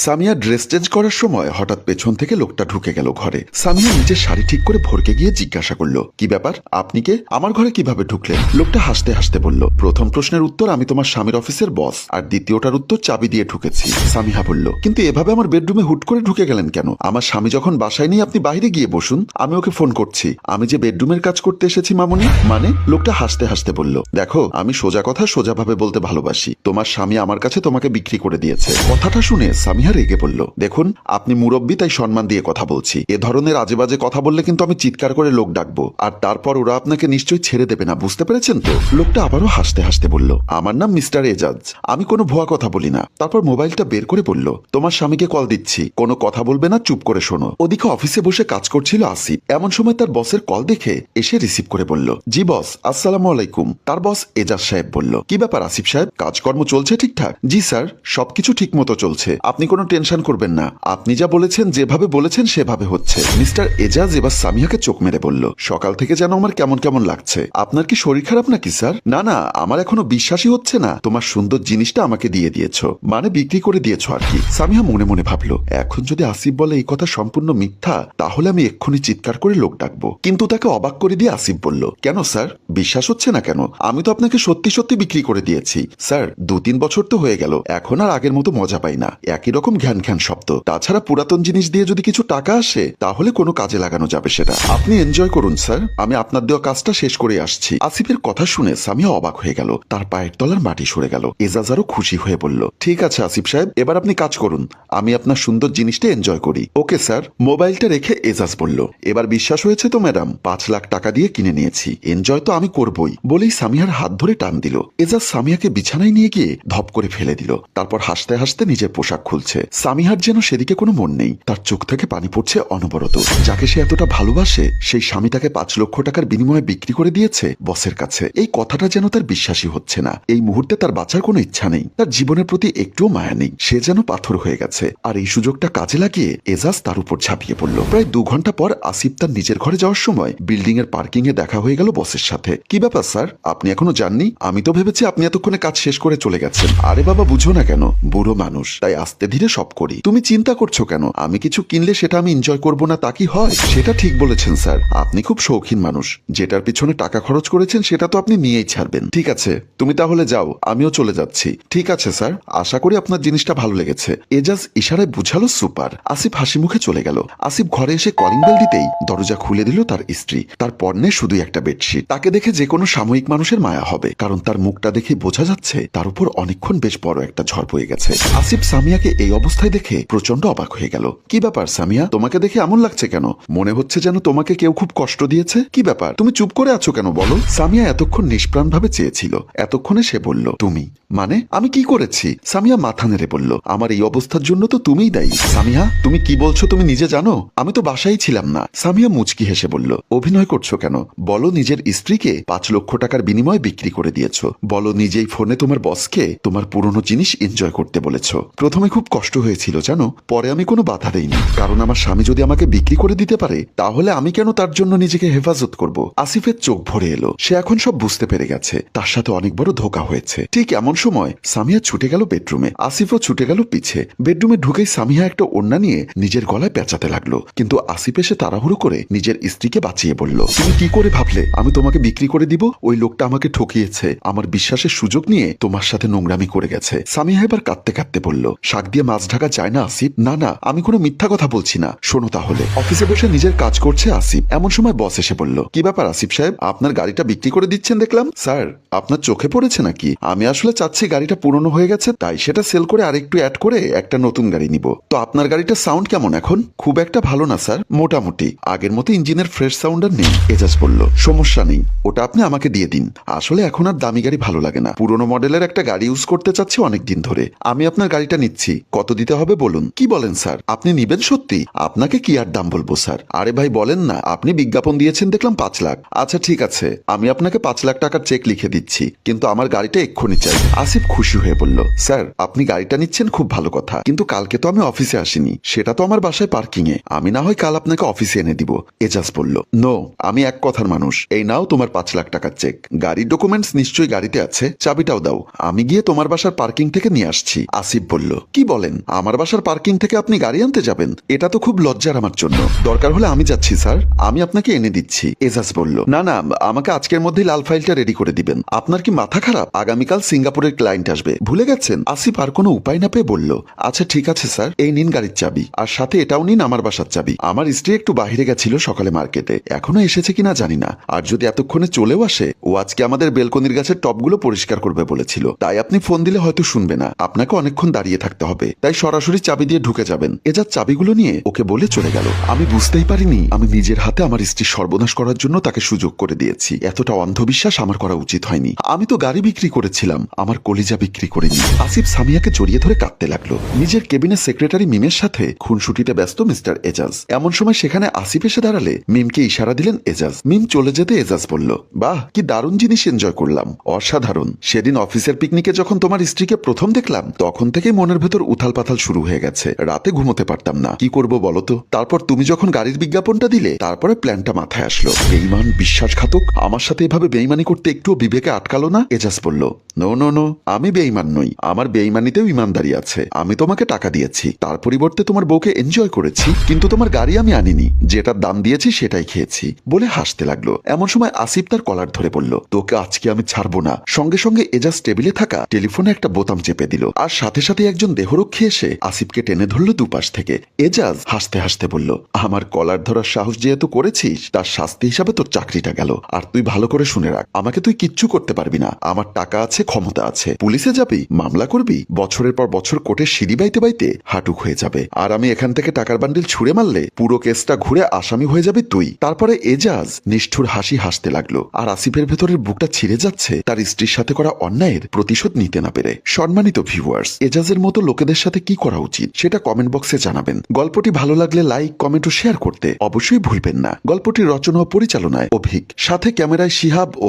Samia dress change করার সময় হঠাৎ পেছন থেকে লোকটা ঢুকে গেল ঘরে। সামিয়া নিজের শাড়ি ঠিক করে ভরকে গিয়ে জিজ্ঞাসা করলো, কি ব্যাপার, আপনি কে, আমার ঘরে কিভাবে ঢুকলেন? লোকটা হাসতে হাসতে বলল, প্রথম প্রশ্নের উত্তর আমি তোমার স্বামীর অফিসের বস, আর দ্বিতীয়টার উত্তর চাবি দিয়ে ঢুকেছি। সামিহা বলল, কিন্তু এভাবে আমার বেডরুমে হুট করে ঢুকে গেলেন কেন? আমার স্বামী যখন বাসায় নেই আপনি বাইরে গিয়ে বসুন, আমি ওকে ফোন করছি। আমি যে বেডরুমের কাজ করতে এসেছি মামুনি। মানে? লোকটা হাসতে হাসতে বলল, দেখো আমি সোজা কথা সোজাভাবে বলতে ভালোবাসি। তোমার স্বামী আমার কাছে তোমাকে বিক্রি করে দিয়েছে। কথাটা শুনে সামিহা রেগে বলল, দেখুন আপনি মুরব্বী, তাই সম্মান দিয়ে কথা বলছি। এ ধরনের আজে বাজে কথা বললে কিন্তু আমি চিৎকার করে লোক ডাকবো, আর তারপর ওরা আপনাকে নিশ্চয়ই ছেড়ে দেবে না, বুঝতে পেরেছেন তো? লোকটা আবারও হাসতে হাসতে বলল, আমার নাম মিস্টার এজাজ, আমি কোনো ভুয়া কথা বলি না। তারপর মোবাইলটা বের করে বলল, তোমার স্বামীকে কল দিচ্ছি, কোনো কথা বলবে না, চুপ করে শোনো। ওদিকে অফিসে বসে কাজ করছিল আসিফ। এমন সময় তার বসের কল দেখে এসে রিসিভ করে বলল, জি বস, আসসালামু আলাইকুম। তার বস এজাজ সাহেব বলল, কি ব্যাপার আসিফ সাহেব, কাজকর্ম চলছে ঠিকঠাক? জি স্যার, সবকিছু ঠিক মতো চলছে, আপনি কোনো টেনশন করবেন না। আপনি যা বলেছেন, যেভাবে বলেছেন সেভাবে হচ্ছে। মিস্টার এজাজ এবার সামিহাকে চোখ মেরে বলল, সকাল থেকে যেন আমার কেমন কেমন লাগছে। আপনার কি শরীর খারাপ নাকি স্যার? না না, আমার এখনো বিশ্বাসই হচ্ছে না তোমার সুন্দর জিনিসটা আমাকে দিয়ে দিয়েছো, মানে বিক্রি করে দিয়েছো আর কি। সামিহা মনে মনে ভাবলো, এখন যদি আসিফ বলে এই কথা সম্পূর্ণ মিথ্যা, তাহলে আমি এক্ষুনি চিৎকার করে লোক ডাকবো। কিন্তু তাকে অবাক করে দিয়ে আসিফ বলল, কেন স্যার, বিশ্বাস হচ্ছে না কেন? আমি তো আপনাকে সত্যি সত্যি বিক্রি করে দিয়েছি স্যার। 2-3 বছর তো হয়ে গেল, এখন আর আগের মতো মজা পাই না, একই রকম ঘ্যান ঘ্যান শব্দ। তাছাড়া পুরাতন জিনিস দিয়ে যদি কিছু টাকা আসে তাহলে কোনো কাজে লাগানো যাবে সেটা। আপনি এনজয় করুন স্যার, আমি আপনার দেওয়া কাজটা শেষ করে আসছি। আসিফের কথা শুনে সামিয়া অবাক হয়ে গেল, তার পায়ের তলার মাটি সরে গেল। এজাজ আরো খুশি হয়ে বলল, ঠিক আছে আসিফ সাহেব, এবার আপনি কাজ করুন, আমি আপনার সুন্দর জিনিসটা এনজয় করি। Okay sir. মোবাইলটা রেখে এজাজ বলল, এবার বিশ্বাস হয়েছে তো ম্যাডাম, 5 লাখ টাকা দিয়ে কিনে নিয়েছি, এনজয় তো আমি করবই। বলেই সামিয়ার হাত ধরে টান দিল। এজাজ সামিয়াকে বিছানায় নিয়ে গিয়ে ধপ করে ফেলে দিল। তারপর হাসতে হাসতে নিজের পোশাক খুলছে। সামিহার যেন সেদিকে কোনো মন নেই, তার চোখ থেকে পানি পড়ছে অনবরত। যাকে সে এতটা ভালোবাসে সেই স্বামী তাকে 5 লক্ষ টাকার বিনিময়ে বিক্রি করে দিয়েছে বসের কাছে। এই কথাটা যেন তার বিশ্বাসই হচ্ছে না। এই মুহূর্তে তার বাঁচার কোনো ইচ্ছা নেই, তার জীবনের প্রতি একটুও মায়া নেই, সে যেন পাথর হয়ে গেছে। আর এই সুযোগটা কাজে লাগিয়ে এজাজ তার উপর ঝাঁপিয়ে পড়ল। প্রায় 2 ঘন্টা পর আসিফ তার নিজের ঘরে যাওয়ার সময় বিল্ডিং এর পার্কিং এ দেখা হয়ে গেল বসের সাথে। কি ব্যাপার স্যার, আপনি এখনো যাননি? আমি তো ভেবেছি আপনি এতক্ষণে কাজ শেষ করে চলে গেছেন। আরে বাবা, বুঝো না কেন, বুড়ো মানুষ, তাই আস্তে ধীরে সব করি। তুমি চিন্তা করছো কেন? আমি কিছু কিনলে সেটা আমি এনজয় করবো না তা কি হয়? সেটা ঠিক বলেছেন স্যার, আপনি খুব শৌখিন মানুষ, যেটার পিছনে টাকা খরচ করেছেন সেটা তো আপনি নিয়েই ছাড়বেন। ঠিক আছে, তুমি তাহলে যাও, আমিও চলে যাচ্ছি। ঠিক আছে স্যার, আশা করি আপনার জিনিসটা ভালো লেগেছে। এজাজ ইশারায় বুঝালো সুপার। আসিফ হাসি মুখে চলে গেল। আসিফ ঘরে এসে কলিং বেল দিতেই দরজা খুলে দিল তার স্ত্রী। তার পরনে শুধু একটা বেডশিট। তাকে দেখে যে কোনো সাময়িক মানুষের মায়া হবে, কারণ তার মুখটা দেখে বোঝা যাচ্ছে তার উপর অনেকক্ষণ বেশ বড় একটা ঝড় বয়ে গেছে। আসিফ সামিয়াকে এই অবস্থায় দেখে প্রচন্ড অবাক হয়ে গেল। কি ব্যাপার সামিয়া, তোমাকে দেখে এমন লাগছে কেন? মনে হচ্ছে যেন তোমাকে কেউ খুব কষ্ট দিয়েছে। কি ব্যাপার, তুমি চুপ করে আছো কেন বলো? সামিয়া এতক্ষণ নিষ্প্রাণভাবে চেয়েছিল, এতক্ষণে সে বলল, তুমি? মানে আমি কি করেছি? সামিয়া মাথা নেড়ে বলল, আমার এই অবস্থার জন্য তো তুমিই দায়ী। সামিয়া, তুমি কি বলছো তুমি নিজে জানো? আমি তো বাসায় ছিলাম না। সামিয়া মুচকি হেসে বলল, অভিনয় করছো কেন? বলো নিজের স্ত্রীকে 5 লক্ষ টাকার বিনিময়ে বিক্রি করে দিয়েছো। বলো নিজেই ফোনে তোমার বসকে তোমার পুরনো জিনিস এনজয় করতে বলেছো। প্রথমে খুব কষ্ট হয়েছিল জানো, পরে আমি কোনো বাধা দেইনি, কারণ আমার স্বামী যদি আমাকে বিক্রি করে দিতে পারে তাহলে আমি কেন তার জন্য নিজেকে হেফাজত করব? আসিফের চোখ ভরে এলো, সে এখন সব বুঝতে পেরে গেছে তার সাথে অনেক বড় ধোঁকা হয়েছে। ঠিক এমন সময় সামিয়া ছুটে গেল বেডরুমে, আসিফও ছুটে গেল পিছে। বেডরুমে ঢুকেই সামিয়া একটা ওড়না নিয়ে নিজের গলায় পেঁচাতে লাগলো, কিন্তু আসিফ এসে তাড়াহুড়ো করে নিজের স্ত্রীকে বাঁচিয়ে বলল, তুমি কি করে ভাবলে আমি তোমাকে বিক্রি করে দিব? ওই লোকটা আমাকে ঠকিয়েছে, আমার বিশ্বাসের সুযোগ নিয়ে তোমার সাথে নোংরামি করে গেছে। সামিয়া এবার কাঁদতে কাঁদতে বলল, শাক দিয়ে মাছ ঢাকা যায় না আসিফ। না না, আমি কোনো মিথ্যা কথা বলছি না, শোনো তাহলে। অফিসে বসে নিজের কাজ করছে আসিফ। এমন সময় বস এসে বলল, কি ব্যাপার আসিফ সাহেব, আপনার গাড়িটা বিক্রি করে দিচ্ছেন দেখলাম। স্যার, আপনার চোখে পড়েছে নাকি? আমি আসলে চাচ্ছি গাড়িটা পুরনো হয়ে গেছে, তাই সেটা সেল করে আরেকটু অ্যাড করে একটা নতুন গাড়ি নিব। তো আপনার গাড়িটার সাউন্ড কেমন এখন? খুব একটা ভালো না স্যার, মোটামুটি। আগের মতো ইঞ্জিনের ফ্রেশ সাউন্ড আর নেই। এজাজ বলল, সমস্যা নেই, ওটা আপনি আমাকে দিয়ে দিন। আসলে এখন আর দামি গাড়ি ভালো লাগে না, পুরনো মডেলের একটা গাড়ি ইউজ করতে চাচ্ছি অনেকদিন ধরে। আমি আপনার গাড়িটা নিচ্ছি, কত দিতে হবে বলুন? কি বলেন স্যার, আপনি নিবেন সত্যি? আপনাকে কি আর দাম বলবো স্যার। আরে ভাই বলেন না, আপনি বিজ্ঞাপন দিয়েছেন দেখলাম 5 লাখ। আচ্ছা ঠিক আছে, আমি আপনাকে 5 লাখ টাকার চেক লিখে দিচ্ছি, কিন্তু আমার গাড়িটা এক্ষুনি চাই। আসিফ খুশি হয়ে বলল, স্যার আপনি গাড়িটা নিচ্ছেন খুব ভালো কথা, কিন্তু কালকে তো আমি অফিসে আসিনি, সেটা তো আমার বাসায় পার্কিং এ। আমি না হয় কাল আপনাকে অফিসে এনে দিব। এজাজ বলল, নো, আমি এক কথার মানুষ। এই নাও তোমার 5 লাখ টাকার চেক। গাড়ির ডকুমেন্টস নিশ্চয়ই গাড়িতে আছে, চাবিটাও দাও, আমি গিয়ে তোমার বাসার পার্কিং থেকে নিয়ে আসছি। আসিফ বলল, কি বলেন, বলেন আমার বাসার পার্কিং থেকে আপনি গাড়ি আনতে যাবেন? এটা তো খুব লজ্জার আমার জন্য। দরকার হলে আমি যাচ্ছি স্যার, আমি আপনাকে এনে দিচ্ছি। এজাজ বলল, না না, আমাকে আজকের মধ্যেই লাল ফাইলটা রেডি করে দিবেন। আপনার কি মাথা খারাপ? আগামীকাল সিঙ্গাপুরের ক্লায়েন্ট আসবে, ভুলে গেছেন? আসিফ আর কোনো উপায় না পেয়ে বলল, আচ্ছা ঠিক আছে স্যার, এই নিন গাড়ির চাবি, আর সাথে এটাও নিন আমার বাসার চাবি। আমার স্ত্রী একটু বাইরে গেছিল সকালে মার্কেটে, এখনো এসেছে কিনা জানি না। আর যদি এতক্ষণে চলেও আসে, ও আজকে আমাদের বেলকনির গাছের টপগুলো পরিষ্কার করবে বলেছিল। তাই আপনি ফোন দিলে হয়তো শুনবে না, আপনাকে অনেকক্ষণ দাঁড়িয়ে থাকতে হবে। তাই সরাসরি চাবি দিয়ে ঢুকে যাবেন। এজাজ চাবিগুলো নিয়ে ওকে বলে চলে গেল। আমি বুঝতেই পারিনি আমি নিজের হাতে আমার স্ত্রীর সর্বনাশ করার জন্য তাকে সুযোগ করে দিয়েছি। এতটা অন্ধবিশ্বাস আমার করা উচিত হয়নি। আমি তো গাড়ি বিক্রি করেছিলাম, আমার কলিজা বিক্রি করিনি। আসিফ সামিয়াকে জড়িয়ে ধরে কাঁদতে লাগলো। নিজের কেবিনের সেক্রেটারি মিমের সাথে খুনসুটিতে ব্যস্ত মিস্টার এজাজ। এমন সময় সেখানে আসিফ এসে দাঁড়ালে মিমকে ইশারা দিলেন এজাজ। মিম চলে যেতে এজাজ বলল, বাহ কি দারুণ জিনিস এনজয় করলাম, অসাধারণ। সেদিন অফিসের পিকনিকে যখন তোমার স্ত্রীকে প্রথম দেখলাম, তখন থেকেই মনের ভেতর উথাল পাথাল শুরু হয়ে গেছে। রাতে ঘুমোতে পারতাম না, কি করব বলো তো। তারপর তুমি যখন গাড়ির বিজ্ঞাপনটা দিলে, তারপরে প্ল্যানটা মাথায় আসলো। বেঈমান, বিশ্বাসঘাতক, আমার সাথে এভাবে বেঈমানি করতে একটুও বিবেকে আটকালো না? এজাজ বলল, নো নো নো, আমি বেঈমান নই, আমার বেঈমানিতেও ইমানদারি আছে। আমি তোমাকে টাকা দিয়েছি, তার পরিবর্তে তোমার বউকে এনজয় করেছি, কিন্তু তোমার গাড়ি আমি আনিনি, যেটার দাম দিয়েছি সেটাই খেয়েছি বলে হাসতে লাগলো। এমন সময় আসিফ তার কলার ধরে বলল, তোকে আজকে আমি ছাড়বো না। সঙ্গে সঙ্গে এজাজ টেবিলে থাকা টেলিফোনে একটা বোতাম চেপে দিল, আর সাথে সাথে একজন দেহরক্ষী এসে আসিফকে টেনে ধরলো দুপাশ থেকে। এজাজ হাসতে হাসতে বলল, আমার কলার ধরার সাহস যেহেতু করেছিস, তার শাস্তি হিসাবে তোর চাকরিটা গেল। আর তুই ভালো করে শুনে রাখ, আমাকে তুই কিচ্ছু করতে পারবি না। আমার টাকা আছে, ক্ষমতা আছে, পুলিশে যাবি, মামলা করবি, বছরের পর বছর কোর্টে সিঁড়ি বাইতে বাইতে হাঁটুক হয়ে যাবে। আর আমি এখান থেকে টাকার বান্ডিল ছুঁড়ে মারলে পুরো কেসটা ঘুরে আসামি হয়ে যাবে তুই। তারপরে এজাজ নিষ্ঠুর হাসি হাসতে লাগলো। আর আসিফের ভেতরের বুকটা ছিঁড়ে যাচ্ছে তার স্ত্রীর সাথে করা অন্যায়ের প্রতিশোধ নিতে না পেরে। সম্মানিত ভিউয়ার্স, এজাজের মতো লোকেদের সাথে কি করা উচিত সেটা কমেন্ট বক্সে জানাবেন। গল্পটি ভালো লাগলে লাইক, কমেন্ট ও শেয়ার করতে অবশ্যই ভুলবেন না। গল্পটির রচনা ও পরিচালনায় অভিক, সাথে ক্যামেরায় শিহাব ও